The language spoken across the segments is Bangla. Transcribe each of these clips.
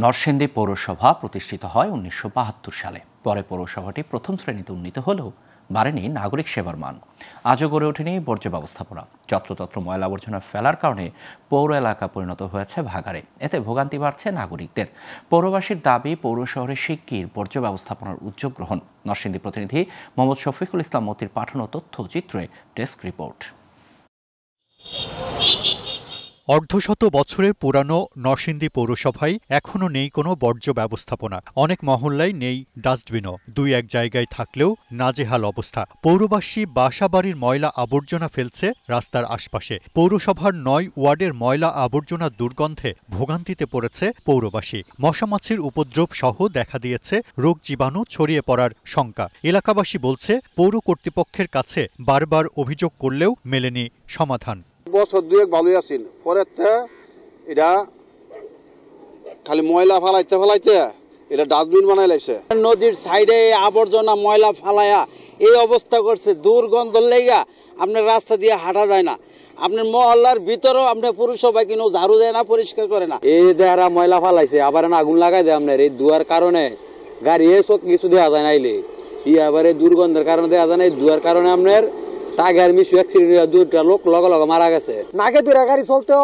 নরসিংদী পৌরসভা প্রতিষ্ঠিত হয় ১৯৭২ সালে। পরে পৌরসভাটি প্রথম শ্রেণীতে উন্নীত হলেও বাড়েনি নাগরিক সেবার মান। আজও গড়ে ওঠেনি বর্জ্য ব্যবস্থাপনা। যত্রতত্র ময়লা আবর্জনা ফেলার কারণে পৌর এলাকা পরিণত হয়েছে ভাগাড়ে। এতে ভোগান্তি বাড়ছে নাগরিকদের। পৌরবাসীর দাবি, পৌর শহরে শিগগির বর্জ্য ব্যবস্থাপনার উদ্যোগ গ্রহণ। নরসিংদী প্রতিনিধি মোহাম্মদ শফিকুল ইসলাম মতির পাঠানো তথ্যচিত্রে ডেস্ক রিপোর্ট। অর্ধশত বছরের পুরানো নরসিংদী পৌরসভায় এখনও নেই কোনো বর্জ্য ব্যবস্থাপনা। অনেক মহল্লায় নেই ডাস্টবিনও। দুই এক জায়গায় থাকলেও নাজেহাল অবস্থা। পৌরবাসী বাসাবাড়ির ময়লা আবর্জনা ফেলছে রাস্তার আশপাশে। পৌরসভার ৯ ওয়ার্ডের ময়লা আবর্জনার দুর্গন্ধে ভোগান্তিতে পড়েছে পৌরবাসী। মশামাছির উপদ্রব সহ দেখা দিয়েছে রোগ জীবাণু ছড়িয়ে পড়ার শঙ্কা। এলাকাবাসী বলছে, পৌর কর্তৃপক্ষের কাছে বারবার অভিযোগ করলেও মেলেনি সমাধান। বছর দুয়েক ভালোই আছিল, পরে এটা খালি ময়লা ফালাইতে এটা ডাস্টবিন বানাই লাইছে। নদীর সাইডে আবর্জনা ময়লা ফালাইয়া এই অবস্থা করছে, দুর্গন্ধ লেগা আপনার রাস্তা দিয়ে হাঁটা যায় না। আপনার মহল্লার ভিতরেও আপনার পুরসভা কিনো ঝাড়ু দেয় না, পরিষ্কার করে না। এই যারা ময়লা ফালাইছে আবার আগুন লাগাই দেয় আপনার এই দুয়ার কারণে, গাড়ি এসব কিছু দেওয়া যায় নাইলে আবার এই দুর্গন্ধের কারণে দেওয়া যায় না। এই দুয়ার কারণে আপনার টাকার মিশু অ্যাক্সিডেন্ট, দুইটা লোক লগে লগে মারা গেছে। নাকে দুরা গাড়ি চলতেও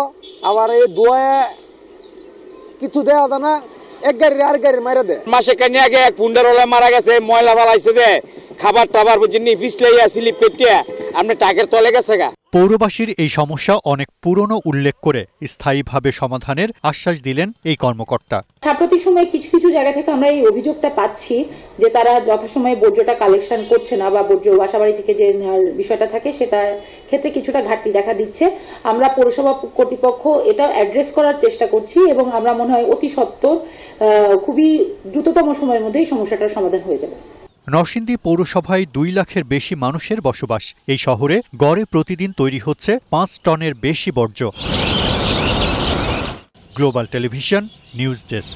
আবার এই দুয়ায় কিছু দেওয়া যায় না, এক গাড়ি আর গাড়ি মারা দেয়। মাসে কানি আগে এক পুন্ডার ওলা মারা গেছে, ময়লা ফালাইছে দে, খাবার টাবার বুঝিনি ফিসলাইয়া স্লিপ পেটিয়া আপনি টাকের তলে গেছে গা। পৌরবাসীর এই সমস্যা অনেক পুরনো উল্লেখ করে স্থায়ীভাবে সমাধানের আশ্বাস দিলেন এই কর্মকর্তা। সাম্প্রতিক সময়ে কিছু কিছু জায়গা থেকে আমরা এই অভিযোগটা পাচ্ছি যে তারা যথাসময়ে বর্জ্যটা কালেকশন করছে না, বা বর্জ্য বাসাবাড়ি থেকে যে বিষয়টা থাকে সেটা ক্ষেত্রে কিছুটা ঘাটতি দেখা দিচ্ছে। আমরা পৌরসভা কর্তৃপক্ষ এটা অ্যাড্রেস করার চেষ্টা করছি এবং আমরা মনে হয় অতি সত্বর খুবই দ্রুততম সময়ের মধ্যে এই সমস্যাটার সমাধান হয়ে যাবে। নরসিংদী পৌরসভায় ২ লাখের বেশি মানুষের বসবাস। এই শহরে গড়ে প্রতিদিন তৈরি হচ্ছে ৫ টনের বেশি বর্জ্য। Global television news desk.